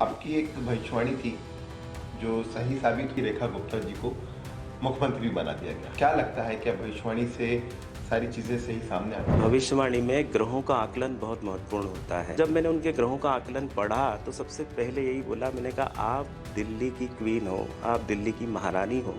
आपकी एक भविष्यवाणी थी जो सही साबित हुई, रेखा गुप्ता जी को मुख्यमंत्री बना दिया गया। क्या लगता है क्या भविष्यवाणी से सारी चीजें सही सामने आती हैं? भविष्यवाणी में ग्रहों का आकलन बहुत महत्वपूर्ण होता है। जब मैंने उनके ग्रहों का आकलन पढ़ा तो सबसे पहले यही बोला, मैंने कहा आप दिल्ली की क्वीन हो, आप दिल्ली की महारानी हो,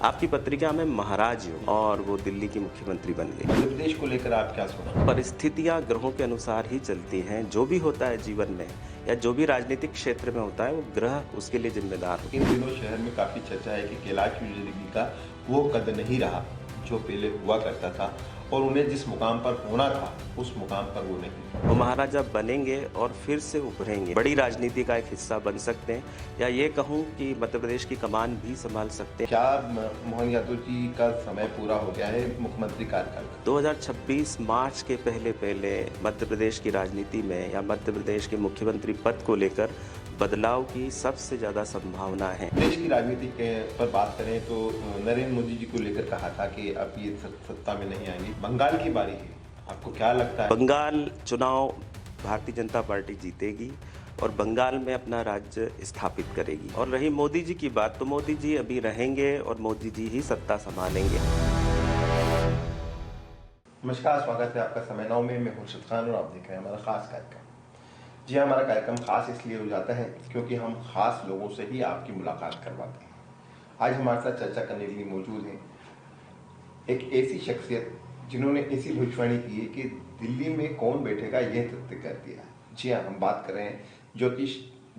आपकी पत्रिका में महाराज हो, और वो दिल्ली की मुख्यमंत्री बन गई। मध्य प्रदेश को लेकर आप क्या सोचते? परिस्थितियां ग्रहों के अनुसार ही चलती हैं। जो भी होता है जीवन में या जो भी राजनीतिक क्षेत्र में होता है वो ग्रह उसके लिए जिम्मेदार होते इन दिनों शहर में काफी चर्चा है कि कैलाश विजयवर्गीय का वो कद नहीं रहा जो पहले हुआ करता था, और उन्हें जिस मुकाम पर होना था उस मुकाम पर वो नहीं। हैं। वो महाराजा बनेंगे और फिर से उभरेंगे, बड़ी राजनीति का एक हिस्सा बन सकते हैं, या ये कहूँ कि मध्य प्रदेश की कमान भी संभाल सकते हैं। क्या मोहन यादव जी का समय पूरा हो गया है मुख्यमंत्री कार्यकाल का? 2026 मार्च के पहले पहले मध्य प्रदेश की राजनीति में या मध्य प्रदेश के मुख्यमंत्री पद को लेकर बदलाव की सबसे ज्यादा संभावना है। देश की राजनीति के पर बात करें तो नरेंद्र मोदी जी को लेकर कहा था कि अब ये सत्ता में नहीं आएंगे। बंगाल की बारी है, आपको क्या लगता है? बंगाल चुनाव भारतीय जनता पार्टी जीतेगी और बंगाल में अपना राज्य स्थापित करेगी। और रही मोदी जी की बात, तो मोदी जी अभी रहेंगे और मोदी जी ही सत्ता संभालेंगे। नमस्कार, स्वागत है आपका समय नाउ में। मैं खुर्शीद खान और आप देख रहे हैं हमारा खास कार्यक्रम। जी हाँ, हमारा कार्यक्रम खास इसलिए हो जाता है क्योंकि हम खास लोगों से ही आपकी मुलाकात करवाते हैं। आज हमारे साथ चर्चा करने के लिए मौजूद हैं एक ऐसी शख्सियत जिन्होंने ऐसी भविष्यवाणी की है कि दिल्ली में कौन बैठेगा यह तय कर दिया है। जी हाँ, हम बात कर रहे हैं ज्योतिष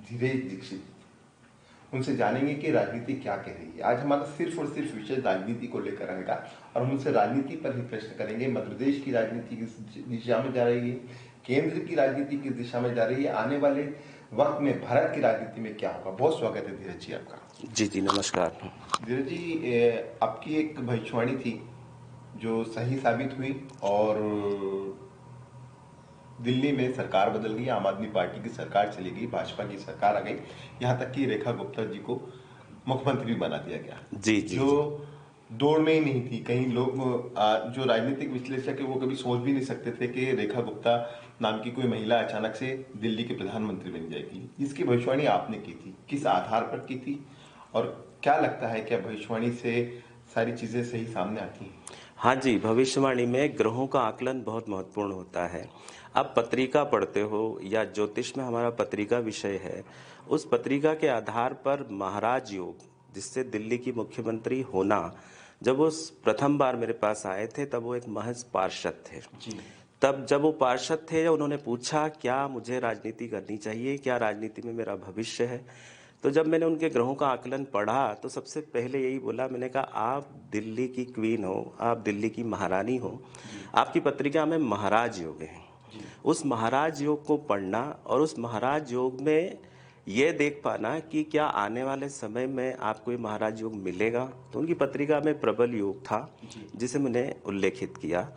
धीरेश दीक्षित। उनसे जानेंगे कि राजनीति क्या कह रही है। आज हमारा सिर्फ और सिर्फ विषय राजनीति को लेकर रहेगा और हम उनसे राजनीति पर ही प्रश्न करेंगे। मध्य प्रदेश की राजनीति किस दिशा में जा रही है, केंद्र की राजनीति किस दिशा में जा रही है, आने वाले वक्त में भारत की राजनीति में क्या होगा। बहुत स्वागत है धीरज जी आपका। जी जी, नमस्कार। धीरज जी, आपकी एक भविष्यवाणी थी जो सही साबित हुई और दिल्ली में सरकार बदल गई, आम आदमी पार्टी की सरकार चली गई, भाजपा की सरकार आ गई, यहाँ तक कि रेखा गुप्ता जी को मुख्यमंत्री बना दिया गया। जी जी, जो दौड़ में ही नहीं थी। कई लोग जो राजनीतिक विश्लेषक है वो कभी सोच भी नहीं सकते थे कि रेखा गुप्ता नाम की कोई महिला अचानक से दिल्ली के प्रधानमंत्री बन जाएगी। इसकी भविष्यवाणी आपने की थी, किस आधार पर की थी और क्या लगता है क्या भविष्यवाणी से सारी चीजें सही सामने आती हैं? हाँ जी, भविष्यवाणी में ग्रहों का आकलन बहुत महत्वपूर्ण होता है। आप पत्रिका पढ़ते हो या ज्योतिष में हमारा पत्रिका विषय है, उस पत्रिका के आधार पर महाराज योग, जिससे दिल्ली की मुख्यमंत्री होना, जब वो प्रथम बार मेरे पास आए थे तब वो एक महज पार्षद थे। जी। तब जब वो पार्षद थे, उन्होंने पूछा क्या मुझे राजनीति करनी चाहिए, क्या राजनीति में मेरा भविष्य है। तो जब मैंने उनके ग्रहों का आकलन पढ़ा तो सबसे पहले यही बोला, मैंने कहा आप दिल्ली की क्वीन हो, आप दिल्ली की महारानी हो, आपकी पत्रिका में महाराज योग है। उस महाराज योग को पढ़ना और उस महाराज योग में ये देख पाना कि क्या आने वाले समय में आपको ये महाराज योग मिलेगा। तो उनकी पत्रिका में प्रबल योग था जिसे मैंने उल्लेखित किया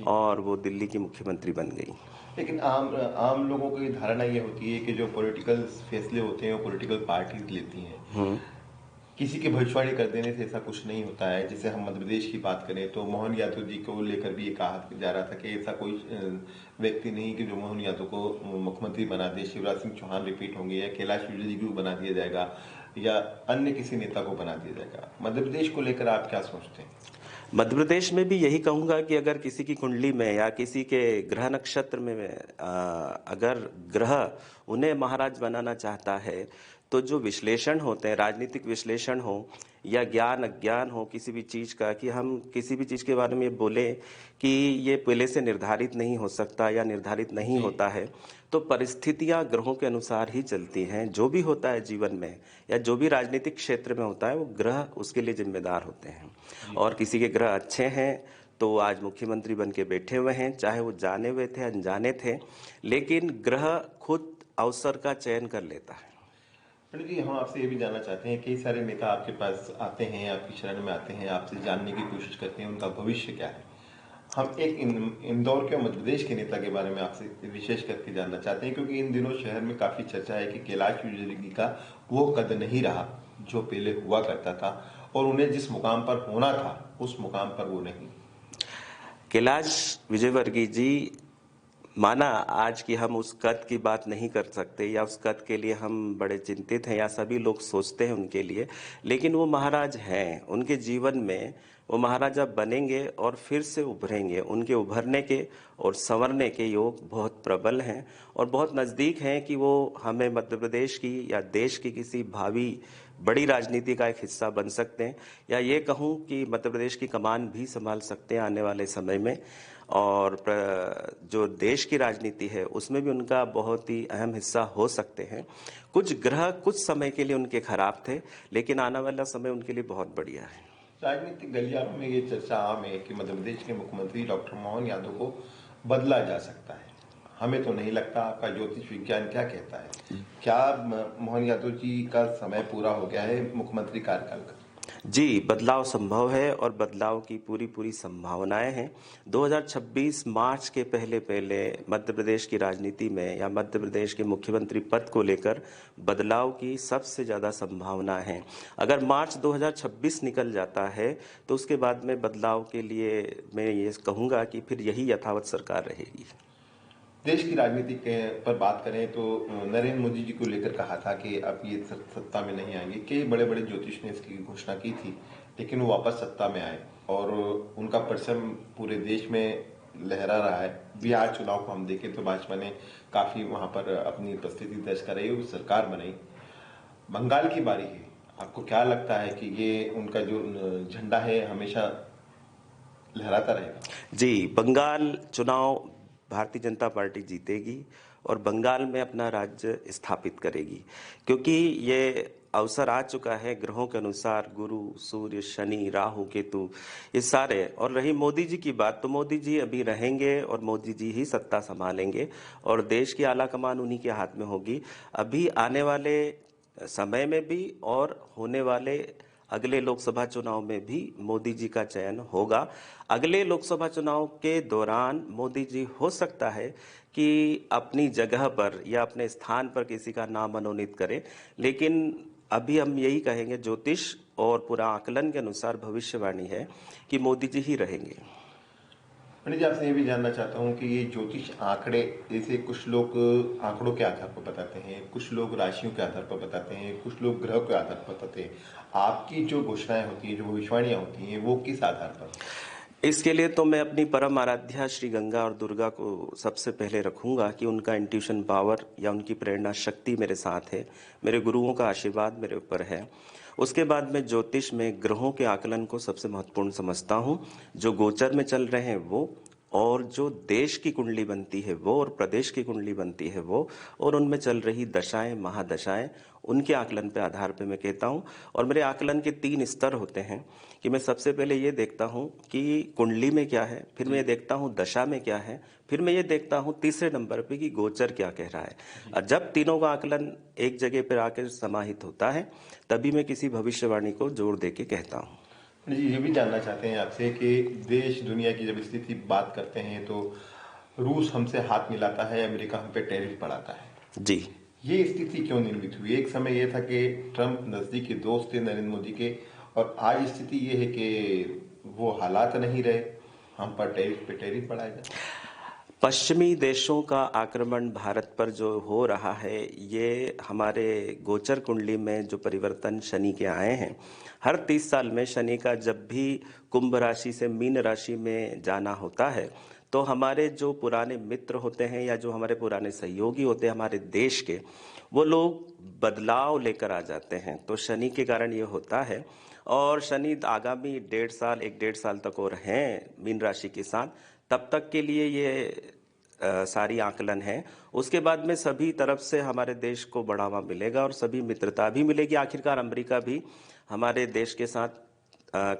और वो दिल्ली की मुख्यमंत्री बन गई। लेकिन आम लोगों की धारणा ये होती है कि जो पॉलिटिकल फैसले होते हैं वो पॉलिटिकल पार्टीज लेती हैं। किसी की भविष्यवाणी कर देने से ऐसा कुछ नहीं होता है। जैसे हम मध्य प्रदेश की बात करें तो मोहन यादव जी को लेकर भी ये कहा जा रहा था कि ऐसा कोई व्यक्ति नहीं कि जो मोहन यादव को मुख्यमंत्री बना दे। शिवराज सिंह चौहान रिपीट होंगे या कैलाश विजयवर्गीय को बना दिया जाएगा या अन्य किसी नेता को बना दिया जाएगा। मध्य प्रदेश को लेकर आप क्या सोचते हैं? मध्य प्रदेश में भी यही कहूंगा कि अगर किसी की कुंडली में या किसी के ग्रह नक्षत्र में अगर ग्रह उन्हें महाराज बनाना चाहता है, तो जो विश्लेषण होते हैं, राजनीतिक विश्लेषण हो या ज्ञान अज्ञान हो किसी भी चीज का, कि हम किसी भी चीज के बारे में बोले कि ये पहले से निर्धारित नहीं हो सकता या निर्धारित नहीं होता है, तो परिस्थितियां ग्रहों के अनुसार ही चलती हैं। जो भी होता है जीवन में या जो भी राजनीतिक क्षेत्र में होता है वो ग्रह उसके लिए जिम्मेदार होते हैं। और किसी के ग्रह अच्छे हैं तो आज मुख्यमंत्री बन के बैठे हुए हैं, चाहे वो जाने हुए थे अनजाने थे, लेकिन ग्रह खुद अवसर का चयन कर लेता है। पंडित जी, हम आपसे ये भी जानना चाहते हैं, कई सारे नेता आपके पास आते हैं, आपकी शरण में आते हैं, आपसे जानने की कोशिश करते हैं उनका भविष्य क्या है। हम एक इंदौर के मध्य प्रदेश के नेता के बारे में आपसे विशेष करके जानना चाहते हैं क्योंकि इन दिनों शहर में काफी चर्चा है कि कैलाश विजयवर्गीय का वो कद नहीं रहा जो पहले हुआ करता था, और उन्हें जिस मुकाम पर होना था उस मुकाम पर वो नहीं। कैलाश विजयवर्गीय जी माना आज कि हम उस कद की बात नहीं कर सकते या उस कद के लिए हम बड़े चिंतित हैं या सभी लोग सोचते हैं उनके लिए, लेकिन वो महाराज हैं। उनके जीवन में वो महाराजा बनेंगे और फिर से उभरेंगे। उनके उभरने के और संवरने के योग बहुत प्रबल हैं और बहुत नज़दीक हैं कि वो हमें मध्य प्रदेश की या देश की किसी भावी बड़ी राजनीति का एक हिस्सा बन सकते हैं, या ये कहूँ कि मध्य प्रदेश की कमान भी संभाल सकते हैं आने वाले समय में। और जो देश की राजनीति है उसमें भी उनका बहुत ही अहम हिस्सा हो सकते हैं। कुछ ग्रह कुछ समय के लिए उनके खराब थे, लेकिन आने वाला समय उनके लिए बहुत बढ़िया है। राजनीतिक गलियारों में ये चर्चा आम है कि मध्य प्रदेश के मुख्यमंत्री डॉक्टर मोहन यादव को बदला जा सकता है। हमें तो नहीं लगता। आपका ज्योतिष विज्ञान क्या कहता है? क्या मोहन यादव जी का समय पूरा हो गया है मुख्यमंत्री कार्यकाल का? जी, बदलाव संभव है और बदलाव की पूरी पूरी संभावनाएं हैं। 2026 मार्च के पहले पहले मध्य प्रदेश की राजनीति में या मध्य प्रदेश के मुख्यमंत्री पद को लेकर बदलाव की सबसे ज़्यादा संभावना है। अगर मार्च 2026 निकल जाता है तो उसके बाद में बदलाव के लिए मैं ये कहूँगा कि फिर यही यथावत सरकार रहेगी। देश की राजनीति पर बात करें तो नरेंद्र मोदी जी को लेकर कहा था कि अब ये सत्ता में नहीं आएंगे। कई बड़े बड़े ज्योतिष ने इसकी घोषणा की थी, लेकिन वो वापस सत्ता में आए और उनका परचम पूरे देश में लहरा रहा है। बिहार चुनाव को हम देखें तो भाजपा ने काफी वहां पर अपनी उपस्थिति दर्ज कराई और सरकार बनाई। बंगाल की बारी है। आपको क्या लगता है कि ये उनका जो झंडा है हमेशा लहराता रहेगा? जी, बंगाल चुनाव भारतीय जनता पार्टी जीतेगी और बंगाल में अपना राज्य स्थापित करेगी, क्योंकि ये अवसर आ चुका है ग्रहों के अनुसार। गुरु, सूर्य, शनि, राहु, केतु, ये सारे। और रही मोदी जी की बात, तो मोदी जी अभी रहेंगे और मोदी जी ही सत्ता संभालेंगे और देश की आला कमान उन्हीं के हाथ में होगी। अभी आने वाले समय में भी और होने वाले अगले लोकसभा चुनाव में भी मोदी जी का चयन होगा। अगले लोकसभा चुनाव के दौरान मोदी जी हो सकता है कि अपनी जगह पर या अपने स्थान पर किसी का नाम मनोनीत करें, लेकिन अभी हम यही कहेंगे, ज्योतिष और पूरा आकलन के अनुसार भविष्यवाणी है कि मोदी जी ही रहेंगे। पंडित जी, आपसे ये भी जानना चाहता हूँ कि ये ज्योतिष आंकड़े, जैसे कुछ लोग आंकड़ों के आधार पर बताते हैं, कुछ लोग राशियों के आधार पर बताते हैं, कुछ लोग ग्रह के आधार पर बताते हैं। आपकी जो घोषणाएं होती हैं, जो भविष्यवाणियां होती हैं, वो किस आधार पर? इसके लिए तो मैं अपनी परम आराध्या श्री गंगा और दुर्गा को सबसे पहले रखूंगा कि उनका इंट्यूशन पावर या उनकी प्रेरणा शक्ति मेरे साथ है, मेरे गुरुओं का आशीर्वाद मेरे ऊपर है। उसके बाद मैं ज्योतिष में ग्रहों के आकलन को सबसे महत्वपूर्ण समझता हूँ। जो गोचर में चल रहे हैं वो, और जो देश की कुंडली बनती है वो, और प्रदेश की कुंडली बनती है वो, और उनमें चल रही दशाएं महादशाएं, उनके आकलन पे आधार पे मैं कहता हूँ। और मेरे आकलन के 3 स्तर होते हैं कि मैं सबसे पहले ये देखता हूँ कि कुंडली में क्या है, फिर मैं ये देखता हूँ दशा में क्या है, फिर मैं ये देखता हूँ तीसरे नंबर पे कि गोचर क्या कह रहा है। और जब तीनों का आकलन एक जगह पर आकर समाहित होता है, तभी मैं किसी भविष्यवाणी को जोड़ दे के कहता हूँ। जी, ये भी जानना चाहते हैं आपसे कि देश दुनिया की जब स्थिति बात करते हैं तो रूस हमसे हाथ मिलाता है, अमेरिका हम पे टैरिफ बढ़ाता है। जी, ये स्थिति क्यों निर्मित हुई? एक समय ये था कि ट्रंप नजदीकी दोस्त थे नरेंद्र मोदी के, और आज स्थिति ये है कि वो हालात नहीं रहे, हम पर टैरिफ पे टैरिफ बढ़ाया जाए। पश्चिमी देशों का आक्रमण भारत पर जो हो रहा है, ये हमारे गोचर कुंडली में जो परिवर्तन शनि के आए हैं, हर 30 साल में शनि का जब भी कुंभ राशि से मीन राशि में जाना होता है, तो हमारे जो पुराने मित्र होते हैं या जो हमारे पुराने सहयोगी होते हैं हमारे देश के, वो लोग बदलाव लेकर आ जाते हैं। तो शनि के कारण ये होता है। और शनि आगामी 1.5 साल तक और हैं मीन राशि के साथ, तब तक के लिए ये सारी आकलन है। उसके बाद में सभी तरफ से हमारे देश को बढ़ावा मिलेगा और सभी मित्रता भी मिलेगी। आखिरकार अमेरिका भी हमारे देश के साथ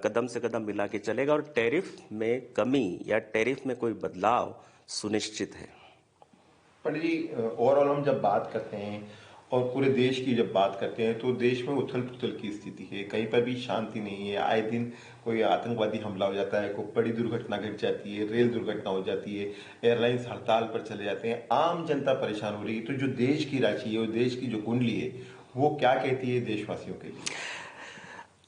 कदम से कदम मिला के चलेगा और टैरिफ में कमी या टैरिफ में कोई बदलाव सुनिश्चित है। पंडित जी, ओवरऑल हम जब बात करते हैं और पूरे देश की जब बात करते हैं तो देश में उथल पुथल की स्थिति है, कहीं पर भी शांति नहीं है। आए दिन कोई आतंकवादी हमला हो जाता है, कोई बड़ी दुर्घटना घट जाती है, रेल दुर्घटना हो जाती है, एयरलाइंस हड़ताल पर चले जाते हैं, आम जनता परेशान हो रही है। तो जो देश की राशि है और देश की जो कुंडली है वो क्या कहती है देशवासियों के लिए?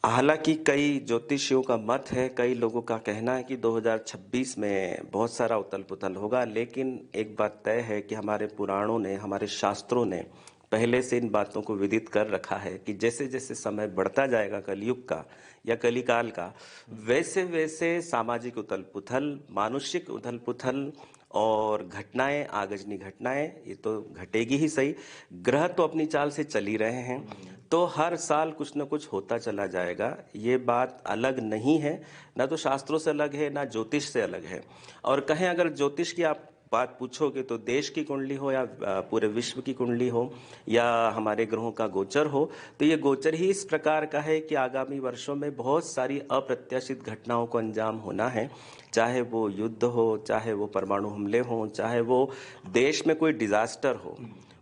हालांकि कई ज्योतिषियों का मत है, कई लोगों का कहना है कि 2026 में बहुत सारा उथल पुथल होगा, लेकिन एक बात तय है कि हमारे पुराणों ने, हमारे शास्त्रों ने पहले से इन बातों को विदित कर रखा है कि जैसे जैसे समय बढ़ता जाएगा कलयुग का या कलिकाल का, वैसे वैसे सामाजिक उथल पुथल, मानुषिक उथल पुथल और घटनाएं, आगजनी घटनाएं, ये तो घटेगी ही सही। ग्रह तो अपनी चाल से चल ही रहे हैं, तो हर साल कुछ न कुछ होता चला जाएगा। ये बात अलग नहीं है, ना तो शास्त्रों से अलग है, ना ज्योतिष से अलग है। और कहें अगर ज्योतिष की आप बात पूछोगे तो देश की कुंडली हो या पूरे विश्व की कुंडली हो या हमारे ग्रहों का गोचर हो, तो ये गोचर ही इस प्रकार का है कि आगामी वर्षों में बहुत सारी अप्रत्याशित घटनाओं को अंजाम होना है। चाहे वो युद्ध हो, चाहे वो परमाणु हमले हों, चाहे वो देश में कोई डिजास्टर हो,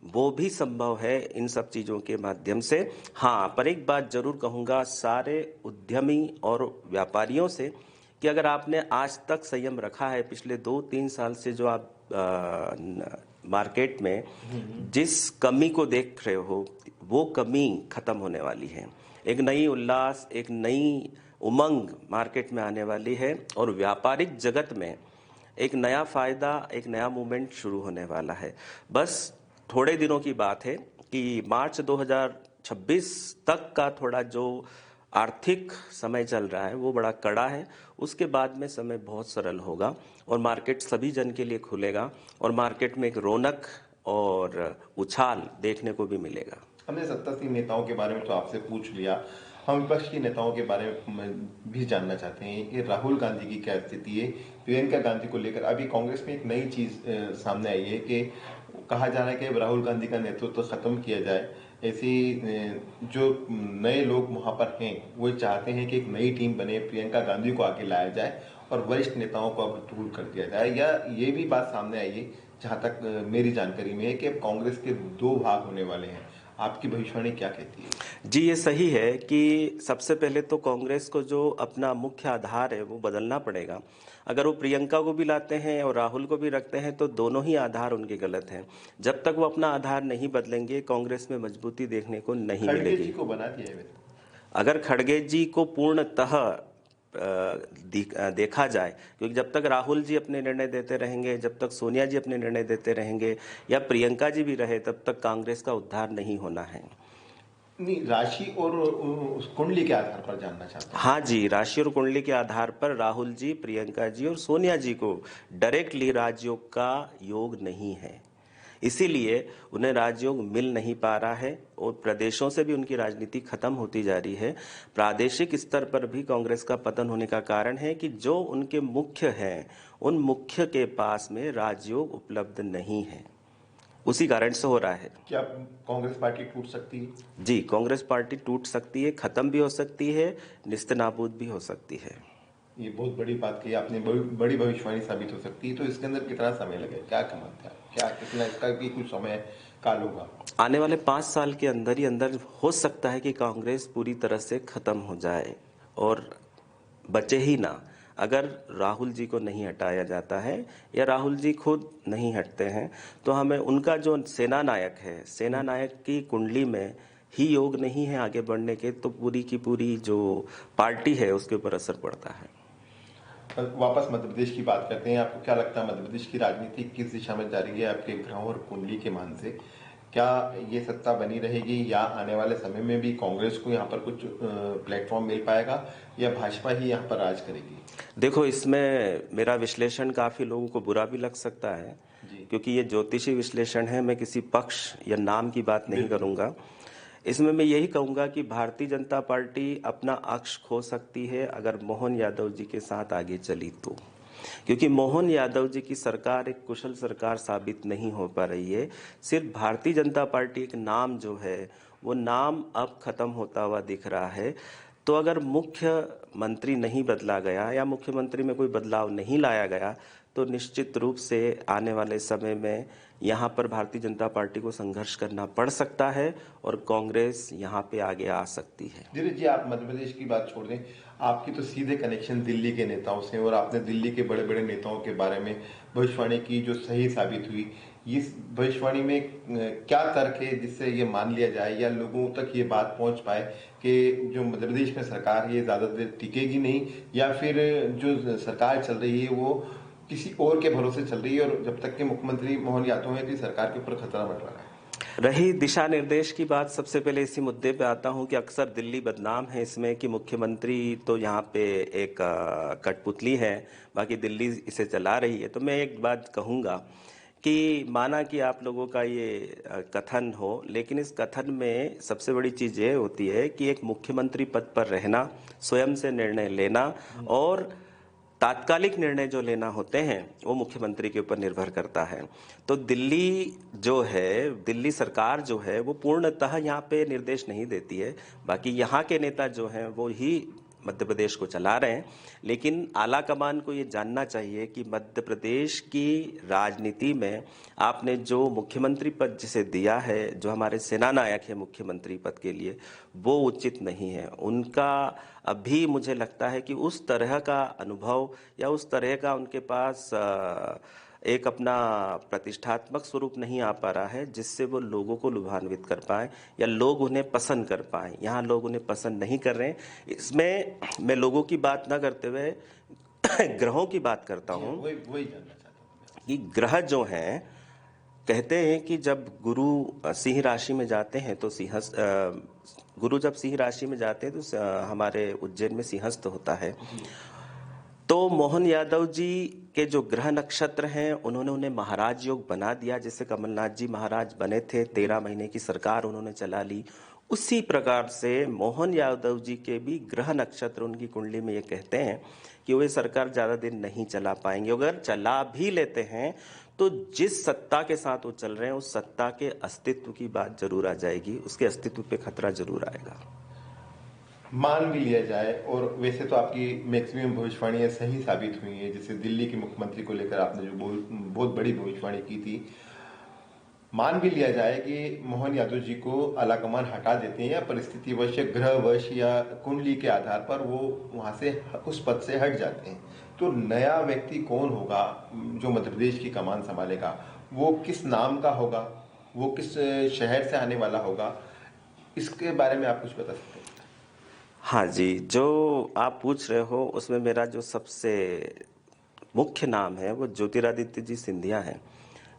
वो भी संभव है इन सब चीज़ों के माध्यम से। हाँ, पर एक बात जरूर कहूँगा सारे उद्यमी और व्यापारियों से कि अगर आपने आज तक संयम रखा है, पिछले 2-3 साल से जो आप मार्केट में जिस कमी को देख रहे हो, वो कमी खत्म होने वाली है। एक नई उल्लास, एक नई उमंग मार्केट में आने वाली है और व्यापारिक जगत में एक नया फायदा, एक नया मूवमेंट शुरू होने वाला है। बस थोड़े दिनों की बात है कि मार्च 2026 तक का थोड़ा जो आर्थिक समय चल रहा है वो बड़ा कड़ा है। उसके बाद में समय बहुत सरल होगा और मार्केट सभी जन के लिए खुलेगा और मार्केट में एक रौनक और उछाल देखने को भी मिलेगा। हमने सत्तासीन नेताओं के बारे में तो आपसे पूछ लिया, हम विपक्ष के नेताओं के बारे में भी जानना चाहते हैं कि राहुल गांधी की क्या स्थिति है। प्रियंका गांधी को लेकर अभी कांग्रेस में एक नई चीज सामने आई है कि कहा जा रहा है कि राहुल गांधी का नेतृत्व खत्म किया जाए। ऐसी जो नए लोग वहां पर हैं वो चाहते हैं कि एक नई टीम बने, प्रियंका गांधी को आगे लाया जाए और वरिष्ठ नेताओं को अब दूर कर दिया जाए। या ये भी बात सामने आई है, जहां तक मेरी जानकारी में है, कि अब कांग्रेस के 2 भाग होने वाले हैं। आपकी भविष्यवाणी क्या कहती है? जी, ये सही है कि सबसे पहले तो कांग्रेस को जो अपना मुख्य आधार है वो बदलना पड़ेगा। अगर वो प्रियंका को भी लाते हैं और राहुल को भी रखते हैं तो दोनों ही आधार उनके गलत हैं। जब तक वो अपना आधार नहीं बदलेंगे, कांग्रेस में मजबूती देखने को नहीं खड़गे जी मिलेगी। को बना दिया है। अगर खड़गे जी को पूर्णतः देखा जाए, क्योंकि जब तक राहुल जी अपने निर्णय देते रहेंगे, जब तक सोनिया जी अपने निर्णय देते रहेंगे या प्रियंका जी भी रहे, तब तक कांग्रेस का उद्धार नहीं होना है। नहीं, राशि और उस कुंडली के आधार पर जानना चाहता हूँ। हाँ जी, राशि और कुंडली के आधार पर राहुल जी, प्रियंका जी और सोनिया जी को डायरेक्टली राजयोग का योग नहीं है, इसीलिए उन्हें राजयोग मिल नहीं पा रहा है और प्रदेशों से भी उनकी राजनीति खत्म होती जा रही है। प्रादेशिक स्तर पर भी कांग्रेस का पतन होने का कारण है कि जो उनके मुख्य हैं, उन मुख्य के पास में राजयोग उपलब्ध नहीं है, उसी कारण से हो रहा है। क्या कांग्रेस पार्टी टूट सकती है? जी, कांग्रेस पार्टी टूट सकती है, खत्म भी हो सकती है, निस्तेनाबूद भी हो सकती है। ये बहुत बड़ी बात कही आपने, बड़ी भविष्यवाणी साबित हो सकती है। तो इसके अंदर कितना समय लगेगा, क्या कीमत है, क्या कितना इसका भी कुछ समय काल होगा? आने वाले 5 साल के अंदर ही अंदर हो सकता है कि कांग्रेस पूरी तरह से खत्म हो जाए और बचे ही ना, अगर राहुल जी को नहीं हटाया जाता है या राहुल जी खुद नहीं हटते हैं, तो हमें उनका जो सेना नायक है, सेना नायक की कुंडली में ही योग नहीं है आगे बढ़ने के, तो पूरी की पूरी जो पार्टी है उसके ऊपर असर पड़ता है। वापस मध्य प्रदेश की बात करते हैं। आपको क्या लगता है मध्य प्रदेश की राजनीति किस दिशा में जा रही है आपके ग्रहों और कुंडली के मान से? क्या ये सत्ता बनी रहेगी या आने वाले समय में भी कांग्रेस को यहाँ पर कुछ प्लेटफॉर्म मिल पाएगा या भाजपा ही यहाँ पर राज करेगी? देखो, इसमें मेरा विश्लेषण काफी लोगों को बुरा भी लग सकता है, क्योंकि ये ज्योतिषी विश्लेषण है, मैं किसी पक्ष या नाम की बात नहीं करूंगा। इसमें मैं यही कहूंगा कि भारतीय जनता पार्टी अपना अक्ष खो सकती है अगर मोहन यादव जी के साथ आगे चली तो, क्योंकि मोहन यादव जी की सरकार एक कुशल सरकार साबित नहीं हो पा रही है। सिर्फ भारतीय जनता पार्टी एक नाम जो है, वो नाम अब खत्म होता हुआ दिख रहा है। तो अगर मुख्यमंत्री नहीं बदला गया या मुख्यमंत्री में कोई बदलाव नहीं लाया गया, तो निश्चित रूप से आने वाले समय में यहाँ पर भारतीय जनता पार्टी को संघर्ष करना पड़ सकता है और कांग्रेस यहाँ पे आगे आ सकती है। धीरज जी, आप मध्य प्रदेश की बात छोड़ दें, आपकी तो सीधे कनेक्शन दिल्ली के नेताओं से और आपने दिल्ली के बड़े बड़े नेताओं के बारे में भविष्यवाणी की जो सही साबित हुई। इस भविष्यवाणी में क्या तर्क है जिससे ये मान लिया जाए या लोगों तक ये बात पहुंच पाए कि जो मध्य प्रदेश में सरकार है ये ज़्यादा देर टिकेगी नहीं, या फिर जो सरकार चल रही है वो किसी और के भरोसे चल रही है और जब तक के मुख्यमंत्री मोहन यादव है तो सरकार के ऊपर खतरा मंडरा रहा है? रही दिशा निर्देश की बात, सबसे पहले इसी मुद्दे पे आता हूं कि अक्सर दिल्ली बदनाम है इसमें कि मुख्यमंत्री तो यहाँ पे एक कठपुतली है, बाकी दिल्ली इसे चला रही है। तो मैं एक बात कहूँगा कि माना कि आप लोगों का ये कथन हो, लेकिन इस कथन में सबसे बड़ी चीज़ ये होती है कि एक मुख्यमंत्री पद पर रहना, स्वयं से निर्णय लेना और तात्कालिक निर्णय जो लेना होते हैं वो मुख्यमंत्री के ऊपर निर्भर करता है। तो दिल्ली जो है, दिल्ली सरकार जो है वो पूर्णतः यहाँ पे निर्देश नहीं देती है, बाकी यहाँ के नेता जो हैं वो ही मध्य प्रदेश को चला रहे हैं। लेकिन आला कमान को ये जानना चाहिए कि मध्य प्रदेश की राजनीति में आपने जो मुख्यमंत्री पद जिसे दिया है, जो हमारे सेनानायक है मुख्यमंत्री पद के लिए, वो उचित नहीं है। उनका अभी मुझे लगता है कि उस तरह का अनुभव या उस तरह का उनके पास एक अपना प्रतिष्ठात्मक स्वरूप नहीं आ पा रहा है जिससे वो लोगों को लुभान्वित कर पाए या लोग उन्हें पसंद कर पाए। यहाँ लोग उन्हें पसंद नहीं कर रहे हैं। इसमें मैं लोगों की बात ना करते हुए ग्रहों की बात करता हूँ। वही जानना चाहता हूँ कि ग्रह जो हैं, कहते हैं कि जब गुरु सिंह राशि में जाते हैं तो गुरु जब सिंह राशि में जाते हैं तो हमारे उज्जैन में सिंहस्थ होता है। तो मोहन यादव जी के जो ग्रह नक्षत्र हैं उन्होंने उन्हें महाराज योग बना दिया। जैसे कमलनाथ जी महाराज बने थे, 13 महीने की सरकार उन्होंने चला ली, उसी प्रकार से मोहन यादव जी के भी ग्रह नक्षत्र उनकी कुंडली में ये कहते हैं कि वे सरकार ज़्यादा दिन नहीं चला पाएंगे। अगर चला भी लेते हैं तो जिस सत्ता के साथ वो चल रहे हैं उस सत्ता के अस्तित्व की बात जरूर आ जाएगी, उसके अस्तित्व पे खतरा जरूर आएगा। मान भी लिया जाए, और वैसे तो आपकी मैक्सिमम भविष्यवाणियां सही साबित हुई हैं, जैसे दिल्ली के मुख्यमंत्री को लेकर आपने जो बहुत बड़ी भविष्यवाणी की थी, मान भी लिया जाए कि मोहन यादव जी को आलाकमान हटा देते हैं या परिस्थितिवश, ग्रहवश या कुंडली के आधार पर वो वहां से उस पद से हट जाते हैं, तो नया व्यक्ति कौन होगा जो मध्य प्रदेश की कमान संभालेगा? वो किस नाम का होगा? वो किस शहर से आने वाला होगा? इसके बारे में आप कुछ बता सकते हैं? हाँ जी, जो आप पूछ रहे हो उसमें मेरा जो सबसे मुख्य नाम है वो ज्योतिरादित्य जी सिंधिया हैं,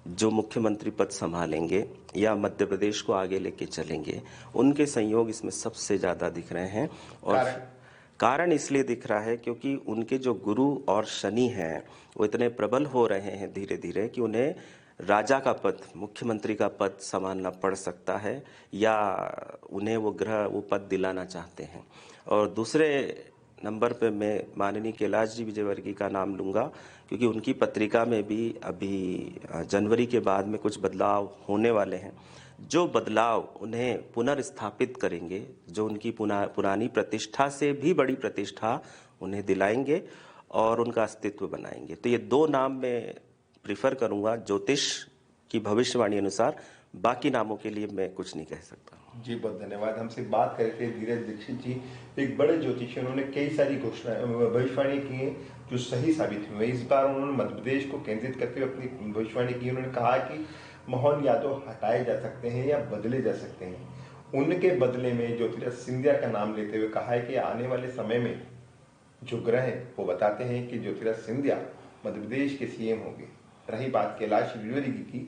जो मुख्यमंत्री पद संभालेंगे या मध्य प्रदेश को आगे लेके चलेंगे। उनके संयोग इसमें सबसे ज़्यादा दिख रहे हैं। और कारण इसलिए दिख रहा है क्योंकि उनके जो गुरु और शनि हैं वो इतने प्रबल हो रहे हैं धीरे धीरे कि उन्हें राजा का पद, मुख्यमंत्री का पद संभालना पड़ सकता है या उन्हें वो ग्रह वो पद दिलाना चाहते हैं। और दूसरे नंबर पे मैं माननीय कैलाश जी विजयवर्गीय का नाम लूँगा, क्योंकि उनकी पत्रिका में भी अभी जनवरी के बाद में कुछ बदलाव होने वाले हैं। जो बदलाव उन्हें पुनर्स्थापित करेंगे, जो उनकी पुरानी प्रतिष्ठा से भी बड़ी प्रतिष्ठा उन्हें दिलाएंगे और उनका अस्तित्व बनाएंगे। तो ये दो नाम मैं प्रिफर करूंगा ज्योतिष की भविष्यवाणी अनुसार। बाकी नामों के लिए मैं कुछ नहीं कह सकता। जी बहुत धन्यवाद। हमसे बात कर रहे थे धीरज दीक्षित जी, एक बड़े ज्योतिषी। उन्होंने कई सारी भविष्यवाणी की हैं जो सही साबित हुई। इस बार उन्होंने मध्य प्रदेश को केंद्रित करते हुए अपनी भविष्यवाणी की। उन्होंने कहा कि मोहन यादव हटाए जा सकते हैं या बदले जा सकते हैं। उनके बदले में ज्योतिराज सिंधिया का नाम लेते हुए कहा है कि आने वाले समय में जो ग्रह है वो बताते हैं कि ज्योतिराज सिंधिया मध्य प्रदेश के सीएम होंगे। रही बात कैलाश विजयवर्गीय की,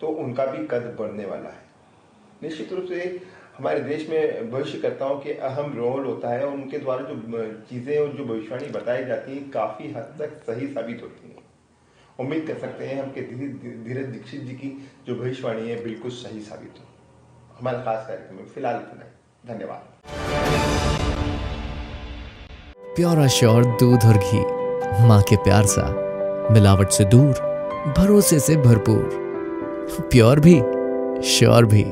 तो उनका भी कद बढ़ने वाला है। निश्चित रूप से हमारे देश में भविष्यकर्ताओं के अहम रोल होता है और उनके द्वारा जो चीजें और जो भविष्यवाणी बताई जाती है काफी हद तक सही साबित होती है। उम्मीद कर सकते हैं हम कि धीरज दीक्षित जी की जो भविष्यवाणी है बिल्कुल सही साबित हो। हमारे खास कार्यक्रम में फिलहाल इतना ही। धन्यवाद। प्योर श्योर दूध और घी, माँ के प्यार सा, मिलावट से दूर, भरोसे से भरपूर, प्योर भी श्योर भी।